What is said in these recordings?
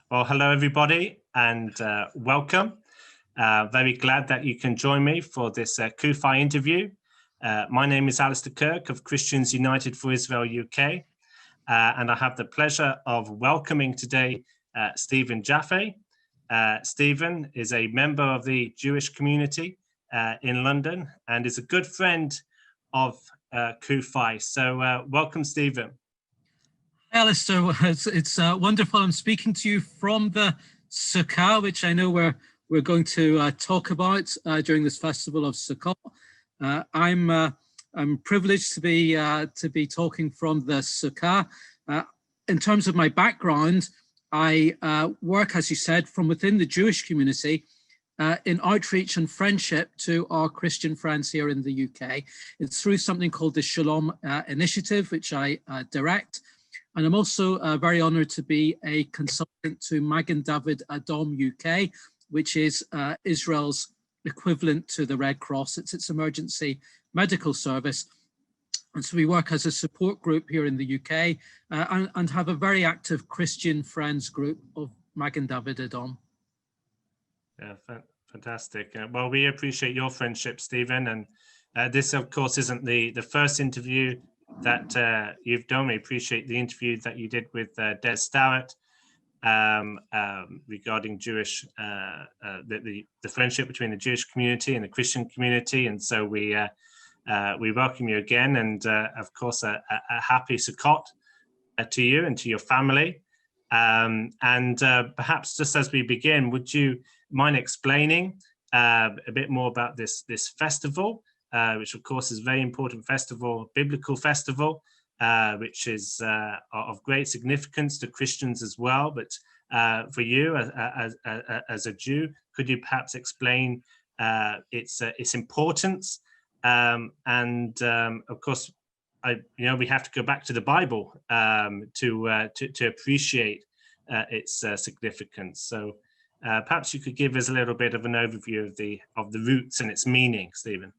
Well, hello, everybody, and welcome. Very glad that you can join me for this CUFI interview. My name is Alastair Kirk of Christians United for Israel UK, and I have the pleasure of welcoming today Steven Jaffe. Steven is a member of the Jewish community in London and is a good friend of CUFI. So welcome, Steven. Alastair, it's wonderful. I'm speaking to you from the Sukkah, which I know we're going to talk about during this festival of Sukkot. I'm privileged to be talking from the Sukkah. In terms of my background, I work, as you said, from within the Jewish community in outreach and friendship to our Christian friends here in the UK. It's through something called the Shalom Initiative, which I direct. And I'm also very honored to be a consultant to Magen David Adom UK, which is Israel's equivalent to the Red Cross. It's its emergency medical service. And so we work as a support group here in the UK and have a very active Christian friends group of Magen David Adom. Yeah, fantastic. Well, we appreciate your friendship, Steven. And this, of course, isn't the first interview that you've done. We appreciate the interview that you did with Des Starrett regarding Jewish, the friendship between the Jewish community and the Christian community. And so we welcome you again, and of course a happy Sukkot to you and to your family. And perhaps just as we begin, would you mind explaining a bit more about this festival? Which of course is a very important festival, biblical festival, which is of great significance to Christians as well. But for you as a Jew, could you perhaps explain its importance? And of course, we have to go back to the Bible to appreciate its significance. So perhaps you could give us a little bit of an overview of the roots and its meaning, Steven.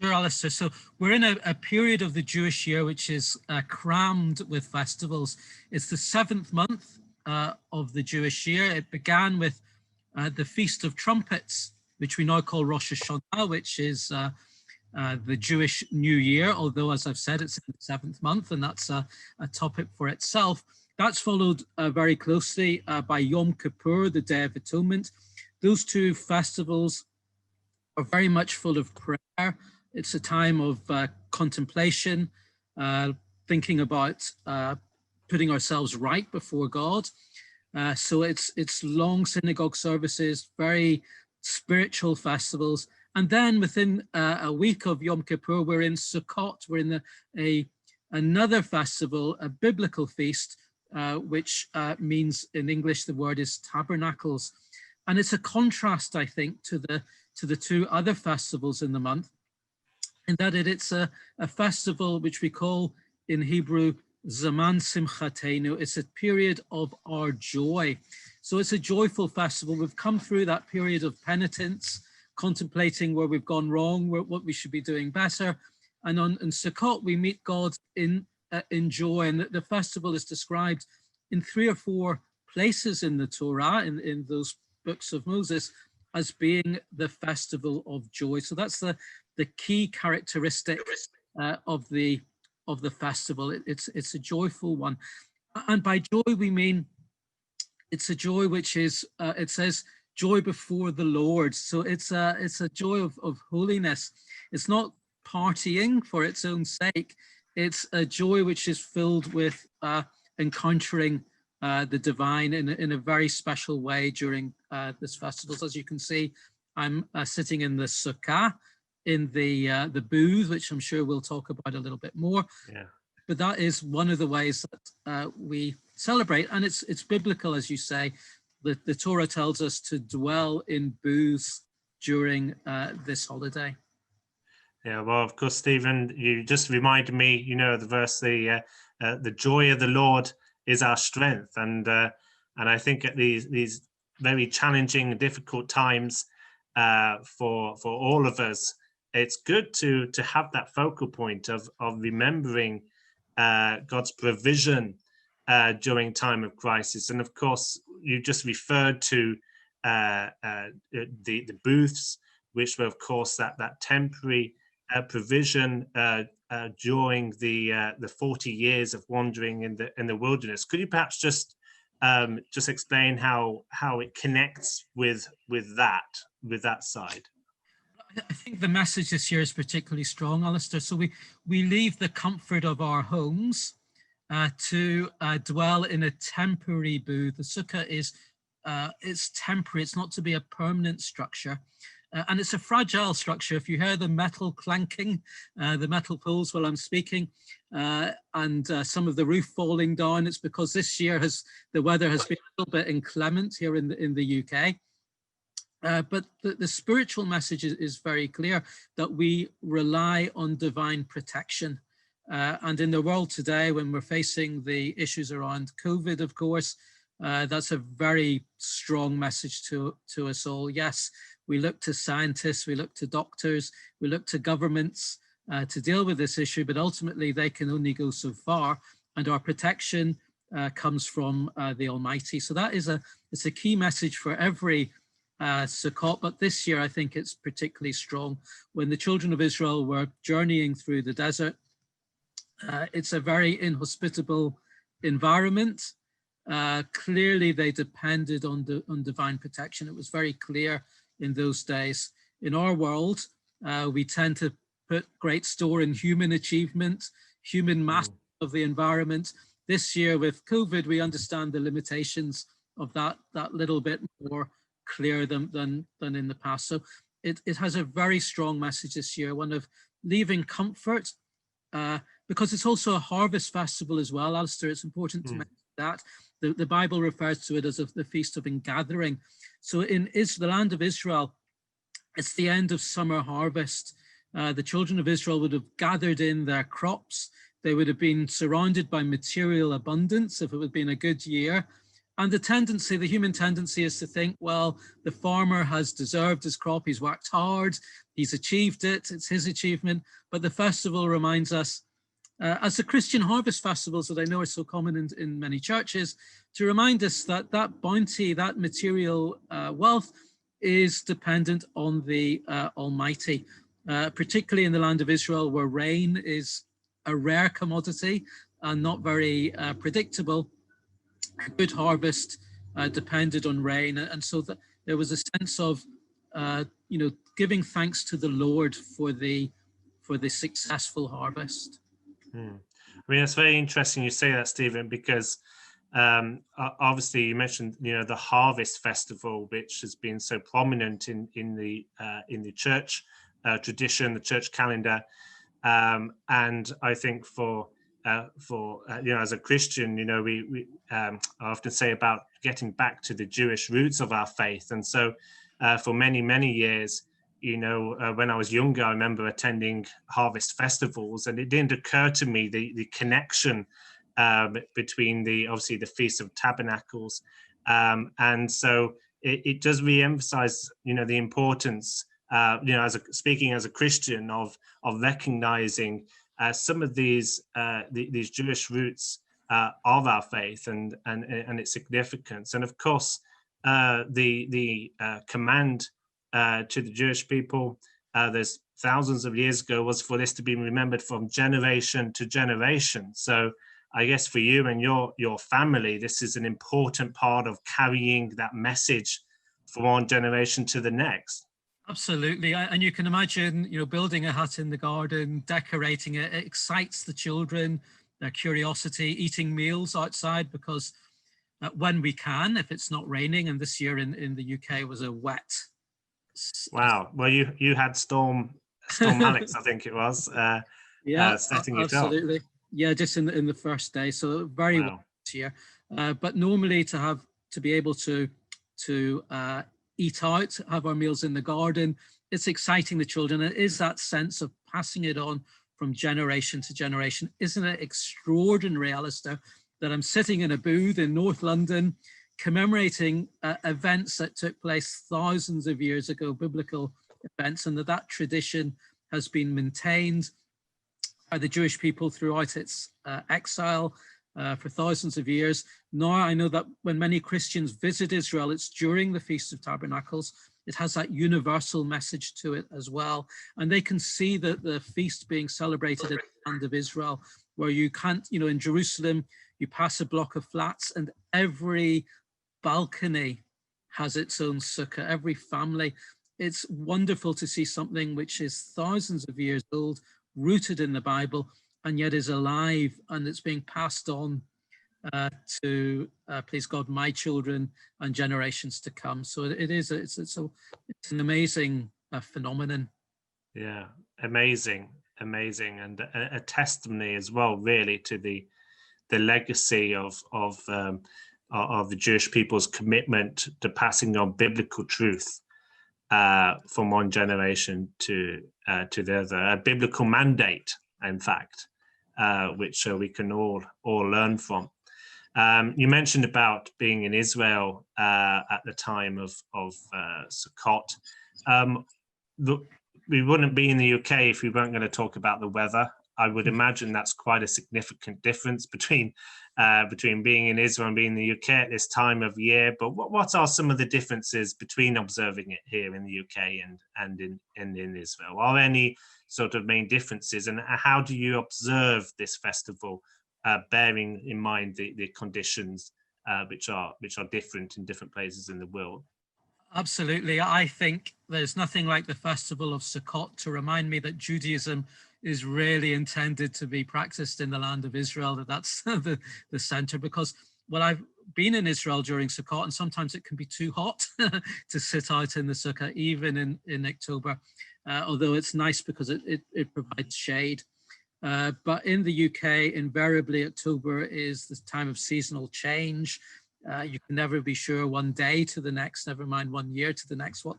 Sure, Alastair. So we're in a period of the Jewish year which is crammed with festivals. It's the 7th month of the Jewish year. It began with the Feast of Trumpets, which we now call Rosh Hashanah, which is the Jewish New Year, although, as I've said, it's in the 7th month, and that's a topic for itself. That's followed very closely by Yom Kippur, the Day of Atonement. Those two festivals are very much full of prayer. It's a time of contemplation, thinking about putting ourselves right before God. So it's long synagogue services, very spiritual festivals. And then within a week of Yom Kippur, we're in Sukkot. We're in another festival, a biblical feast, which means in English the word is Tabernacles. And it's a contrast, I think, to the two other festivals in the month, in that it's a festival which we call in Hebrew Zaman Simchatenu. It's a period of our joy. So it's a joyful festival. We've come through that period of penitence, contemplating where we've gone wrong, what we should be doing better. And in Sukkot, we meet God in joy. And the festival is described in 3 or 4 places in the Torah, in those books of Moses, as being the festival of joy. So that's the key characteristic of the festival. It's a joyful one, and by joy we mean it's a joy which is it says joy before the Lord. So it's a joy of holiness. It's not partying for its own sake. It's a joy which is filled with encountering the divine in a very special way during this festival. So as you can see, I'm sitting in the sukkah, in the booth, which I'm sure we'll talk about a little bit more. Yeah. But that is one of the ways that we celebrate, and it's biblical, as you say. The Torah tells us to dwell in booths during this holiday. Yeah, well, of course, Steven, you just reminded me, the verse, the joy of the Lord is our strength. And I think at these very challenging and difficult times for all of us, it's good to have that focal point of remembering God's provision during time of crisis. And of course, you just referred to the booths, which were, of course, that temporary provision during the 40 years of wandering in the wilderness. Could you perhaps just explain how it connects with that side? I think the message this year is particularly strong, Alastair. So we leave the comfort of our homes to dwell in a temporary booth. The sukkah is it's temporary. It's not to be a permanent structure. And it's a fragile structure. If you hear the metal clanking, the metal poles while I'm speaking, and some of the roof falling down, it's because this year the weather has been a little bit inclement here in the UK. But the spiritual message is very clear, that we rely on divine protection. And in the world today, when we're facing the issues around COVID, of course, that's a very strong message to us all. Yes, we look to scientists, we look to doctors, we look to governments to deal with this issue, but ultimately they can only go so far, and our protection comes from the Almighty. So that is it's a key message for every Sukkot, but this year I think it's particularly strong. When the children of Israel were journeying through the desert, it's a very inhospitable environment. Clearly they depended on divine protection. It was very clear in those days. In our world, we tend to put great store in human achievement, human mastery of the environment. This year with COVID, we understand the limitations of that little bit more clear than in the past. So it has a very strong message this year, one of leaving comfort, because it's also a harvest festival as well, Alastair. It's important to mention that. The Bible refers to it as the Feast of Ingathering. So in the land of Israel, it's the end of summer harvest. The children of Israel would have gathered in their crops. They would have been surrounded by material abundance if it had been a good year. And the human tendency is to think, well, the farmer has deserved his crop. He's worked hard. He's achieved it. It's his achievement. But the festival reminds us, as the Christian harvest festivals that I know are so common in many churches, to remind us that bounty, that material wealth is dependent on the Almighty, particularly in the land of Israel, where rain is a rare commodity and not very predictable. A good harvest depended on rain, and so that there was a sense of giving thanks to the Lord for the successful harvest. I mean, it's very interesting you say that, Stephen, because obviously you mentioned the harvest festival, which has been so prominent in the church tradition, the church calendar, and I think for as a Christian, we I often say about getting back to the Jewish roots of our faith, and so for many years, when I was younger, I remember attending harvest festivals, and it didn't occur to me the connection between obviously the Feast of Tabernacles, and so it does re-emphasize the importance speaking as a Christian of recognizing some of these Jewish roots of our faith and its significance, and of course the command to the Jewish people there's thousands of years ago was for this to be remembered from generation to generation. So I guess for you and your family, this is an important part of carrying that message from one generation to the next. Absolutely, and you can imagine, building a hut in the garden, decorating it. It excites the children, their curiosity, eating meals outside because when we can, if it's not raining, and this year in the UK was a wet. Wow. Well, you had Storm Alex, I think it was. Setting it absolutely. up. Yeah, just in the first day, so very wet this year. But normally to be able to eat out, have our meals in the garden, it's exciting the children. It is that sense of passing it on from generation to generation. Isn't it extraordinary, Alastair, that I'm sitting in a booth in North London commemorating events that took place thousands of years ago, biblical events, and that tradition has been maintained by the Jewish people throughout its exile for thousands of years. Now I know that when many Christians visit Israel, it's during the Feast of Tabernacles. It has that universal message to it as well. And they can see that the feast being celebrated in the land of Israel, where you can't, in Jerusalem, you pass a block of flats and every balcony has its own sukkah, every family. It's wonderful to see something which is thousands of years old, rooted in the Bible, and yet is alive, and it's being passed on to please God, my children and generations to come. So it's an amazing phenomenon. Yeah, amazing, and a testimony as well, really, to the legacy of the Jewish people's commitment to passing on biblical truth from one generation to the other, a biblical mandate, in fact, which we can all learn from. You mentioned about being in Israel at the time of Sukkot. We wouldn't be in the UK if we weren't going to talk about the weather. I would imagine that's quite a significant difference between being in Israel and being in the UK at this time of year. But what are some of the differences between observing it here in the UK and in Israel? Are there any sort of main differences, and how do you observe this festival, bearing in mind the conditions which are different in different places in the world? Absolutely. I think there's nothing like the festival of Sukkot to remind me that Judaism is really intended to be practiced in the land of Israel, that's the center. Because, well, I've been in Israel during Sukkot, and sometimes it can be too hot to sit out in the sukkah, even in October, although it's nice because it provides shade. But in the UK, invariably October is the time of seasonal change. You can never be sure one day to the next, never mind 1 year to the next, what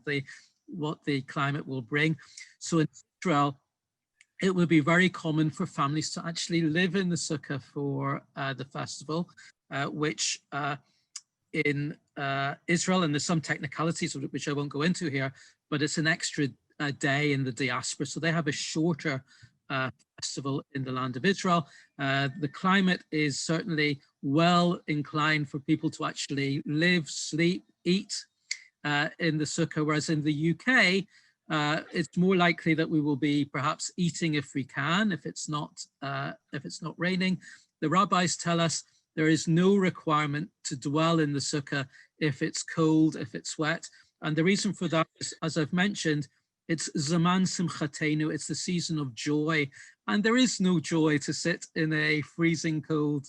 the climate will bring. So in Israel, it would be very common for families to actually live in the sukkah for the festival, which in Israel, and there's some technicalities which I won't go into here, but it's an extra day in the diaspora. So they have a shorter festival in the land of Israel. The climate is certainly well inclined for people to actually live, sleep, eat in the sukkah, whereas in the UK, it's more likely that we will be perhaps eating if we can, if it's not raining. The rabbis tell us there is no requirement to dwell in the sukkah if it's cold, if it's wet. And the reason for that is, as I've mentioned, it's Zaman Simchatenu, it's the season of joy. And there is no joy to sit in a freezing cold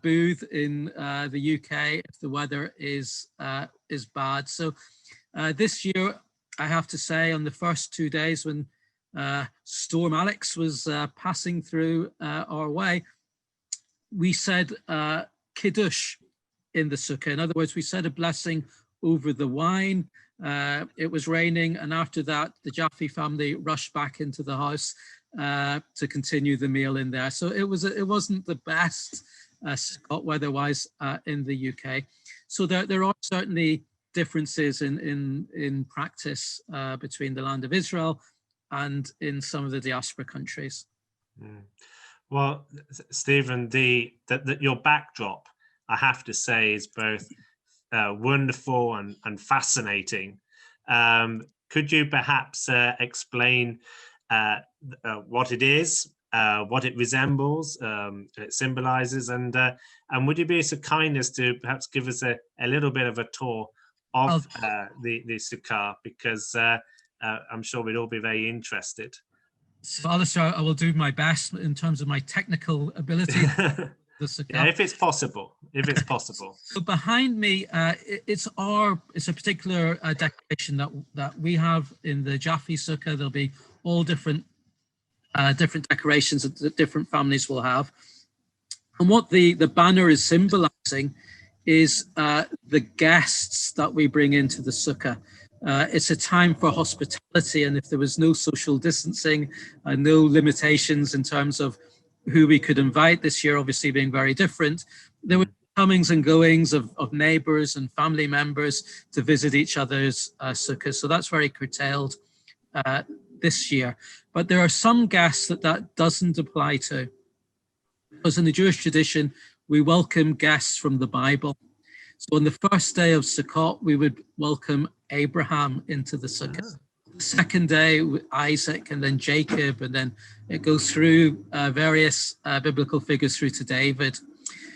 booth in the UK if the weather is bad. So this year, I have to say, on the first 2 days when Storm Alex was passing through our way, we said Kiddush in the sukkah. In other words, we said a blessing over the wine. It was raining, and after that, the Jaffe family rushed back into the house to continue the meal in there. So it wasn't the best Sukkot weather-wise in the UK. So there are certainly differences in practice between the land of Israel and in some of the diaspora countries. Well, Stephen, your backdrop, I have to say, is both wonderful and fascinating. Could you perhaps explain what it is, what it resembles, it symbolizes, and would you be so kind as to perhaps give us a little bit of a tour of the sukkah, because I'm sure we'd all be very interested. So, Alastair, I will do my best in terms of my technical ability. Yeah, if it's possible. So behind me, it's a particular decoration that we have in the Jaffe sukkah. There'll be all different decorations that different families will have. And what the banner is symbolizing is the guests that we bring into the sukkah. It's a time for hospitality, and if there was no social distancing and no limitations in terms of who we could invite, this year obviously being very different, there were comings and goings of neighbors and family members to visit each other's sukkahs. So that's very curtailed this year. But there are some guests that doesn't apply to. Because in the Jewish tradition, we welcome guests from the Bible. So on the first day of Sukkot, we would welcome Abraham into the sukkah. The second day, Isaac, and then Jacob, and then it goes through various biblical figures through to David.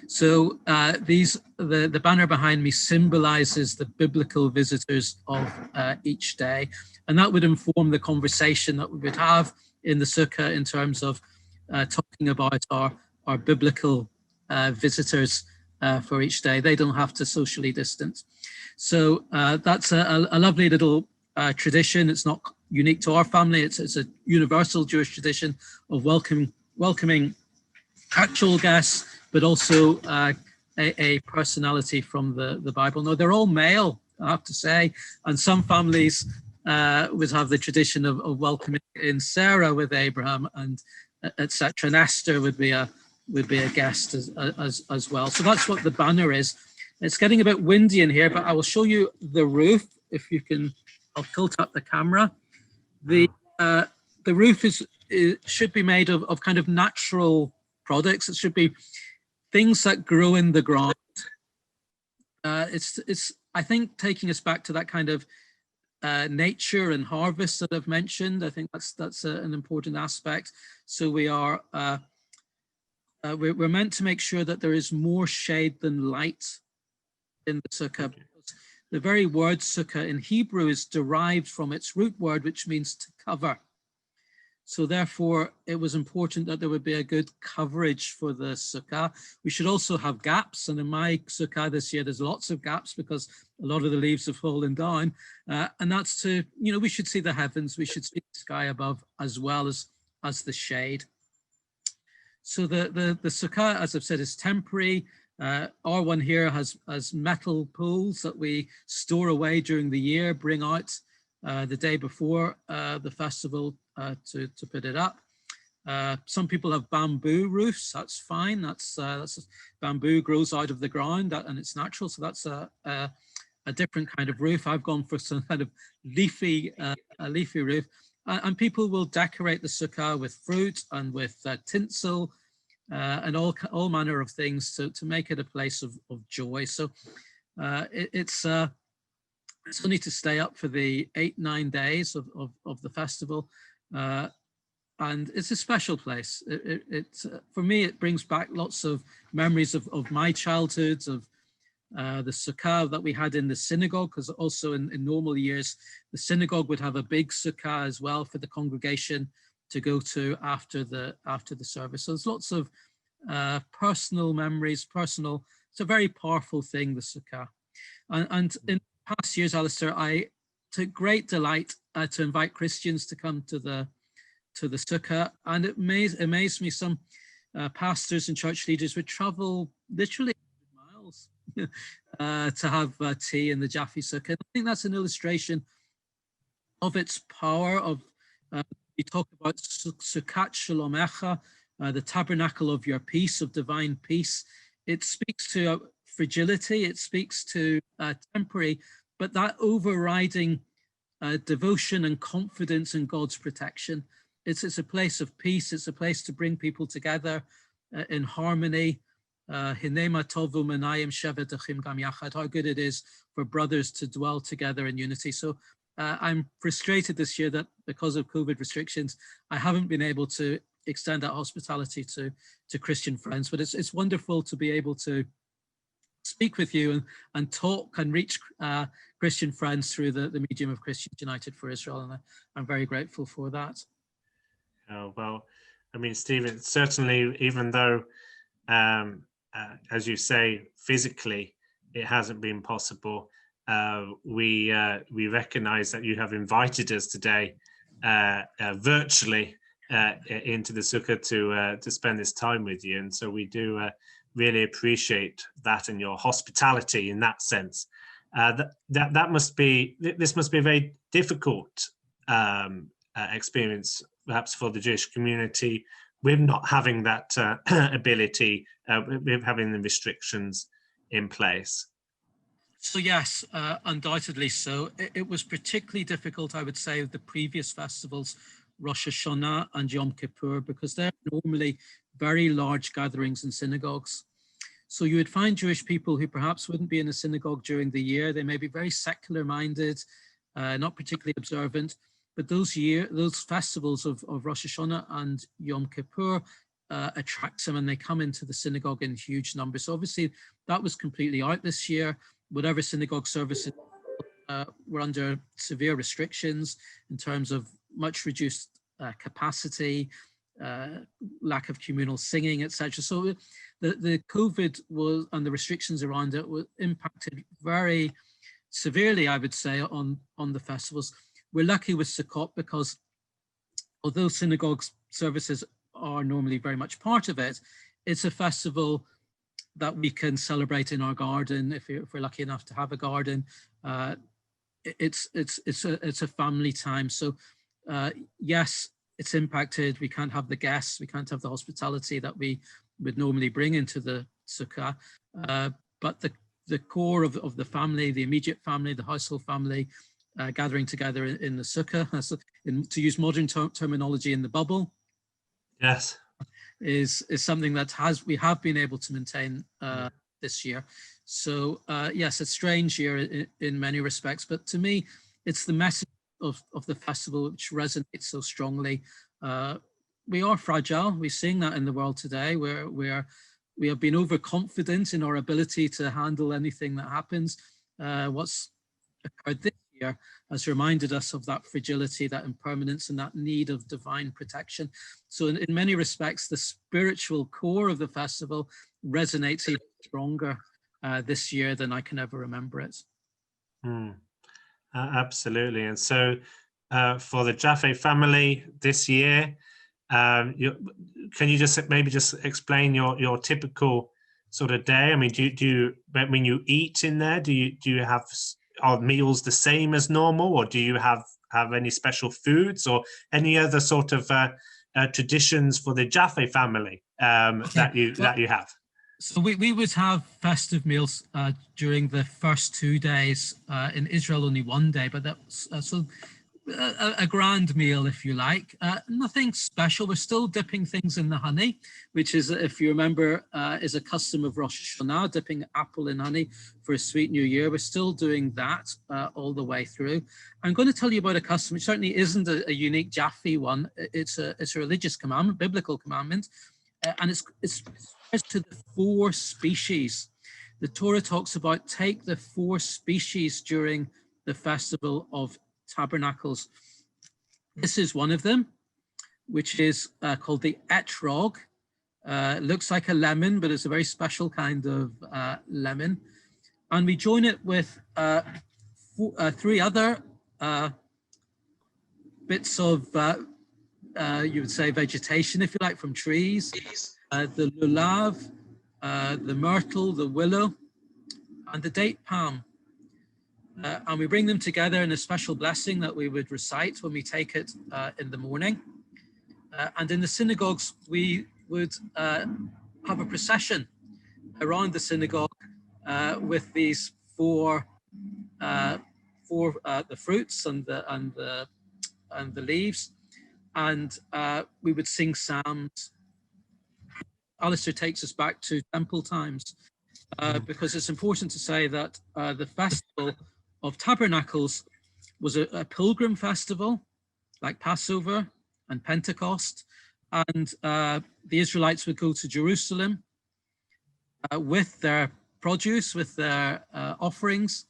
So the banner behind me symbolizes the biblical visitors of each day, and that would inform the conversation that we would have in the sukkah in terms of talking about our biblical visitors for each day. They don't have to socially distance. So that's a lovely little tradition. It's not unique to our family. It's a universal Jewish tradition of welcoming actual guests, but also a personality from the Bible. No, they're all male, I have to say, and some families would have the tradition of welcoming in Sarah with Abraham, and etc. And Esther would be a guest as well. So that's what the banner is. It's getting a bit windy in here, but I will show you the roof. If you can, I'll tilt up the camera. The roof should be made of kind of natural products. It should be things that grow in the ground. It's I think taking us back to that kind of nature and harvest that I've mentioned. I think that's an important aspect. So we are we're meant to make sure that there is more shade than light in the sukkah. The very word sukkah in Hebrew is derived from its root word, which means to cover. So therefore, it was important that there would be a good coverage for the sukkah. We should also have gaps. And in my sukkah this year, there's lots of gaps because a lot of the leaves have fallen down. And that's to, we should see the heavens. We should see the sky above as well as the shade. So the sukkah, as I've said, is temporary. Our one here has metal poles that we store away during the year, bring out the day before the festival to put it up. Some people have bamboo roofs. That's fine. That's bamboo grows out of the ground and it's natural. So that's a different kind of roof. I've gone for some kind of leafy roof. And people will decorate the sukkah with fruit and with tinsel and all manner of things to make it a place of joy. So it's only to stay up for the 8-9 days of the festival. And it's a special place. For me, it brings back lots of memories of my childhood, of the sukkah that we had in the synagogue, because also in normal years, the synagogue would have a big sukkah as well for the congregation to go to after the service. So there's lots of personal memories, it's a very powerful thing, the sukkah. And in past years, Alastair, I took great delight to invite Christians to come to the sukkah, and it amazed me. Some pastors and church leaders would travel literally miles to have tea in the Jaffe sukkah. I think that's an illustration of its power. We talk about Sukkot Shalom Echa, the tabernacle of your peace, of divine peace. It speaks to fragility, it speaks to temporary, but that overriding devotion and confidence in God's protection. It's a place of peace. It's a place to bring people together in harmony. How good it is for brothers to dwell together in unity. So I'm frustrated this year that because of COVID restrictions, I haven't been able to extend that hospitality to Christian friends, but it's wonderful to be able to speak with you and talk and reach Christian friends through the medium of Christians United for Israel, and I'm very grateful for that. Oh, well, I mean, Stephen, certainly, even though, as you say, physically it hasn't been possible, we recognize that you have invited us today virtually into the sukkah to spend this time with you, and so we do really appreciate that and your hospitality in that sense. This must be a very difficult experience, perhaps for the Jewish community, with not having that ability, with having the restrictions in place. So yes, undoubtedly so. It was particularly difficult, I would say, with the previous festivals Rosh Hashanah and Yom Kippur, because they're normally very large gatherings in synagogues. So you would find Jewish people who perhaps wouldn't be in a synagogue during the year. They may be very secular minded, not particularly observant, but those festivals of Rosh Hashanah and Yom Kippur attracts them, and they come into the synagogue in huge numbers. So obviously that was completely out this year. Whatever synagogue services were under severe restrictions in terms of much reduced capacity, lack of communal singing, etc. So the COVID was, and the restrictions around it, were impacted very severely, I would say, on the festivals. We're lucky with Sukkot because although synagogue services are normally very much part of it, it's a festival that we can celebrate in our garden if we're lucky enough to have a garden. It's a family time. So yes, it's impacted. We can't have the guests, we can't have the hospitality that we would normally bring into the sukkah, but the core of the family, the immediate family, the household family, gathering together in the sukkah, to use modern terminology, in the bubble. Yes, is something that we have been able to maintain this year. So yes, it's a strange year in many respects, but to me, it's the message of the festival which resonates so strongly. We are fragile. We're seeing that in the world today, where we have been overconfident in our ability to handle anything that happens. What's occurred this year has reminded us of that fragility, that impermanence, and that need of divine protection. So in many respects, the spiritual core of the festival resonates even stronger this year than I can ever remember it. Absolutely. And so for the Jaffe family this year, can you just explain your typical sort of day? I mean, do you when you eat in there, do you have, are meals the same as normal, or do you have any special foods or any other sort of traditions for the Jaffe family that you have? So we would have festive meals during the first 2 days. In Israel, only 1 day, but that's a grand meal, if you like. Nothing special. We're still dipping things in the honey, which is, if you remember, is a custom of Rosh Hashanah, dipping apple in honey for a sweet new year. We're still doing that all the way through. I'm going to tell you about a custom which certainly isn't a unique Jaffe one. It's a religious commandment, biblical commandment, and it's to the 4 species. The Torah talks about take the 4 species during the festival of Tabernacles. This is one of them, which is called the etrog. Looks like a lemon, but it's a very special kind of lemon. And we join it with 3 other bits of, you would say, vegetation, if you like, from trees. The lulav, the myrtle, the willow, and the date palm. And we bring them together in a special blessing that we would recite when we take it in the morning. And in the synagogues, we would have a procession around the synagogue with these 4 the fruits and the leaves, and we would sing psalms. Alastair takes us back to temple times because it's important to say that the festival of Tabernacles was a pilgrim festival like Passover and Pentecost, and the Israelites would go to Jerusalem with their produce, with their offerings.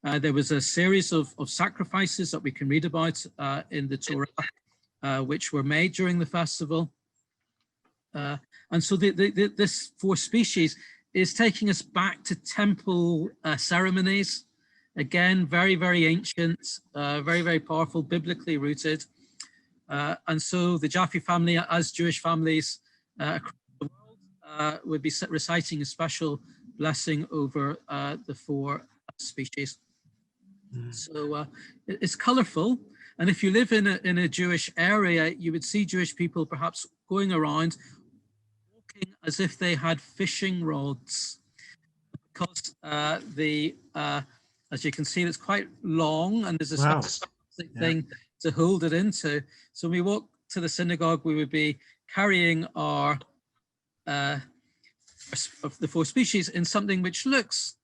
There was a series of sacrifices that we can read about in the Torah, which were made during the festival. And so this 4 species is taking us back to temple ceremonies. Again, very, very ancient, very, very powerful, biblically rooted. And so the Jaffe family, as Jewish families across the world, would be reciting a special blessing over the 4 species. So it's colorful. And if you live in a Jewish area, you would see Jewish people perhaps going around walking as if they had fishing rods, because as you can see, it's quite long, and there's a specific thing hold it into. So when we walk to the synagogue, we would be carrying our of the 4 species in something which looks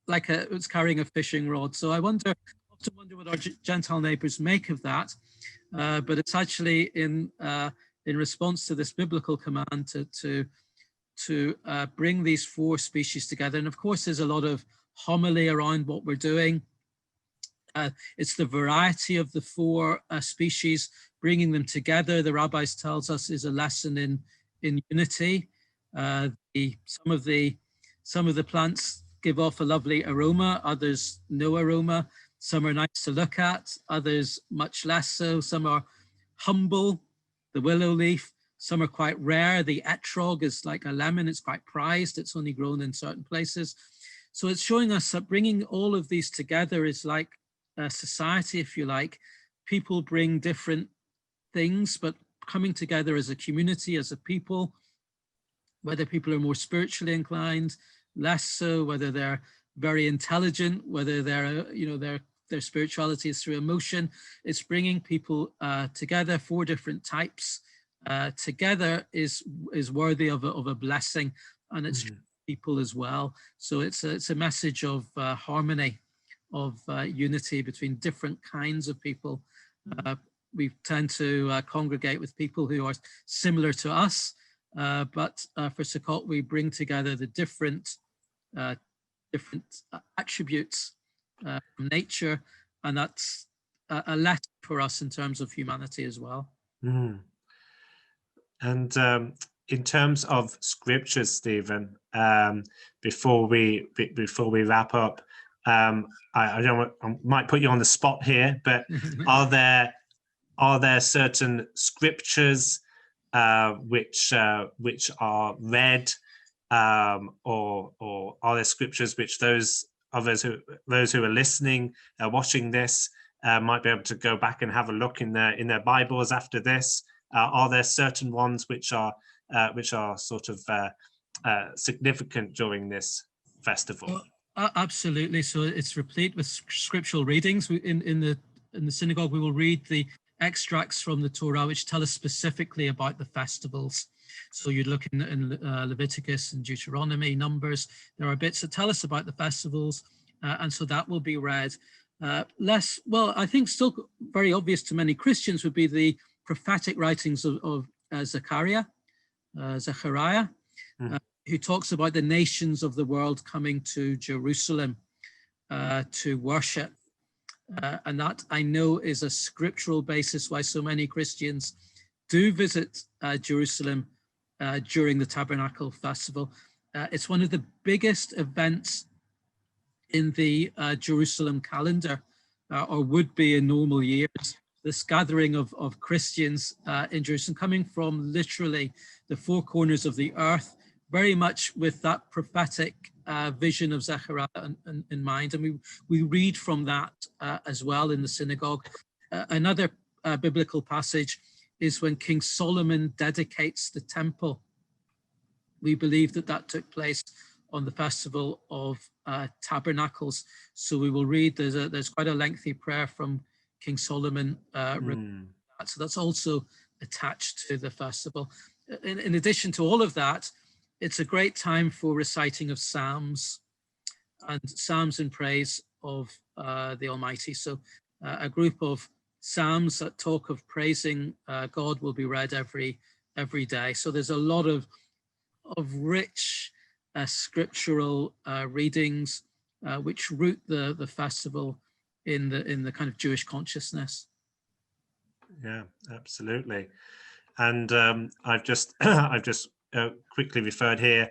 like it's carrying a fishing rod. So I often wonder what our Gentile neighbors make of that, but it's actually in response to this biblical command to bring these 4 species together. And of course, there's a lot of homily around what we're doing. It's the variety of the 4 species, bringing them together. The rabbis tells us is a lesson in unity. Some of the plants give off a lovely aroma, others no aroma. Some are nice to look at, others much less so. Some are humble, the willow leaf. Some are quite rare. The etrog is like a lemon, it's quite prized. It's only grown in certain places. So it's showing us that bringing all of these together is like a society, if you like. People bring different things, but coming together as a community, as a people, whether people are more spiritually inclined, less so, whether they're very intelligent, whether their spirituality is through emotion. It's bringing people together, 4 different types together is worthy of a blessing, and it's people as well. So it's a message of harmony, of unity between different kinds of people. We tend to congregate with people who are similar to us, but for Sukkot, we bring together the different attributes from nature, and that's a lesson for us in terms of humanity as well. And in terms of scriptures, Stephen, before we wrap up, I might put you on the spot here, but are there certain scriptures which are read, or are there scriptures which those who are listening, watching this, might be able to go back and have a look in their Bibles after this? Are there certain ones which are sort of significant during this festival? Absolutely. So it's replete with scriptural readings. In the synagogue, we will read the extracts from the Torah which tell us specifically about the festivals. So you'd look in Leviticus and Deuteronomy, Numbers. There are bits that tell us about the festivals, and so that will be read. I think still very obvious to many Christians would be the prophetic writings of Zechariah, who talks about the nations of the world coming to Jerusalem to worship. And that, I know, is a scriptural basis why so many Christians do visit Jerusalem during the Tabernacle Festival. It's one of the biggest events in the Jerusalem calendar, or would be in normal years. This gathering of Christians in Jerusalem, coming from literally the 4 corners of the earth, very much with that prophetic vision of Zechariah in mind. And we read from that as well in the synagogue. Another biblical passage is when King Solomon dedicates the temple. We believe that took place on the Festival of Tabernacles. So we will read, there's quite a lengthy prayer from King Solomon. So that's also attached to the festival. In addition to all of that, it's a great time for reciting of psalms and psalms in praise of the Almighty. So a group of psalms that talk of praising God will be read every day. So there's a lot of rich scriptural readings which root the festival in the kind of Jewish consciousness. Yeah, absolutely. And I've just quickly referred here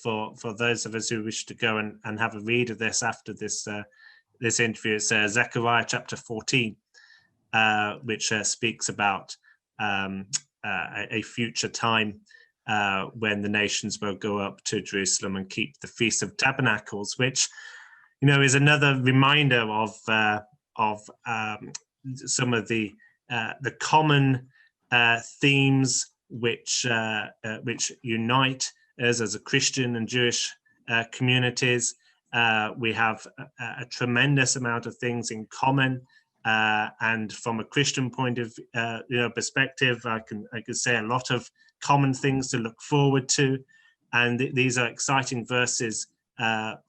for those of us who wish to go and have a read of this after this interview. It's Zechariah chapter 14, which speaks about a future time when the nations will go up to Jerusalem and keep the Feast of Tabernacles, which, you know, is another reminder of some of the common themes which unite us as a Christian and Jewish communities. We have a tremendous amount of things in common, and from a Christian point of perspective, I can say a lot of common things to look forward to, and these are exciting verses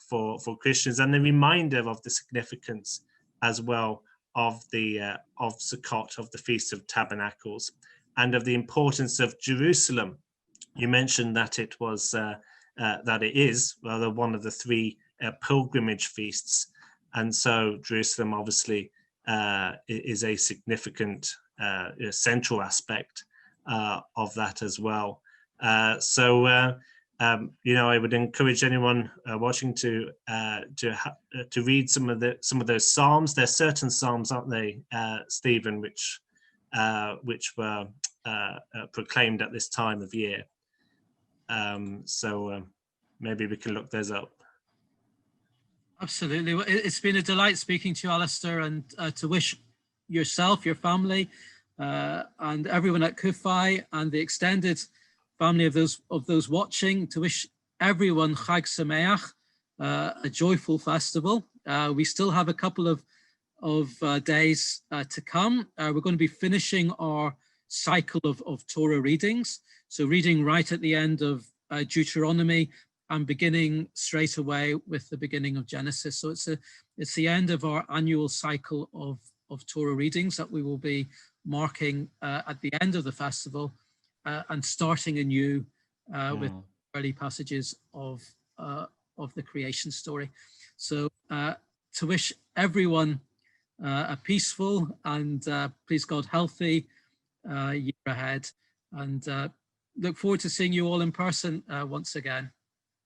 for Christians, and a reminder of the significance as well of Sukkot, of the Feast of Tabernacles, and of the importance of Jerusalem. You mentioned that it was that it is rather one of the three pilgrimage feasts, and so Jerusalem obviously is a significant central aspect of that as well. I would encourage anyone watching to read some of those psalms. There's certain psalms, aren't they, Stephen, which were proclaimed at this time of year. Maybe we can look those up. Absolutely. Well, it's been a delight speaking to you, Alastair, and to wish yourself, your family, and everyone at CUFI and the extended family of those watching, to wish everyone Chag Sameach, a joyful festival. We still have a couple of days to come. We're going to be finishing our cycle of Torah readings. So reading right at the end of Deuteronomy and beginning straight away with the beginning of Genesis. So it's the end of our annual cycle of Torah readings that we will be marking at the end of the festival, and starting anew with early passages of the creation story. So to wish everyone a peaceful and please God healthy year ahead, and look forward to seeing you all in person once again.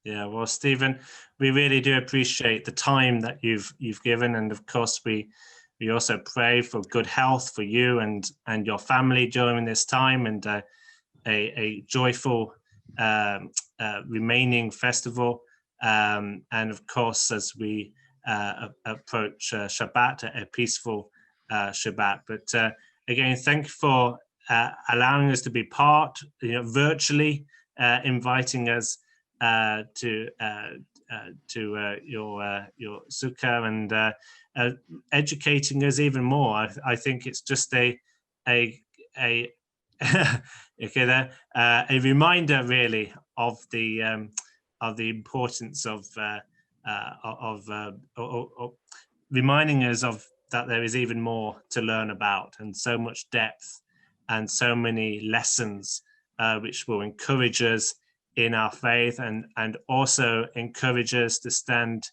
Yeah, well, Stephen, we really do appreciate the time that you've given, and of course we also pray for good health for you and your family during this time, and a joyful remaining festival, and of course as we approach Shabbat, a peaceful Shabbat. But again, thank you for allowing us to be part, virtually, inviting us to your sukkah, and educating us even more. I think it's just a reminder, really, of the importance of reminding us of that there is even more to learn about, and so much depth and so many lessons which will encourage us in our faith, and also encourage us to stand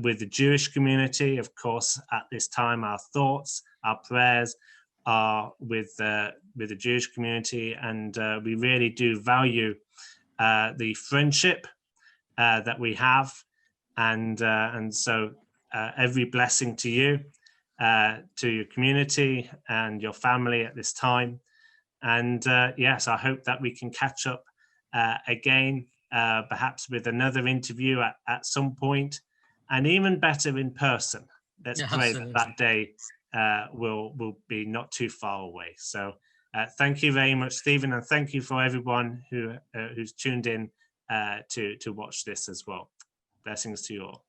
with the Jewish community. Of course, at this time, our thoughts, our prayers are with the Jewish community, and we really do value the friendship that we have, and so every blessing to you, to your community and your family at this time. And yes, I hope that we can catch up again, perhaps with another interview at some point, and even better in person. Let's pray that day will be not too far away. So thank you very much, Stephen, and thank you for everyone who's tuned in to watch this as well. Blessings to you all.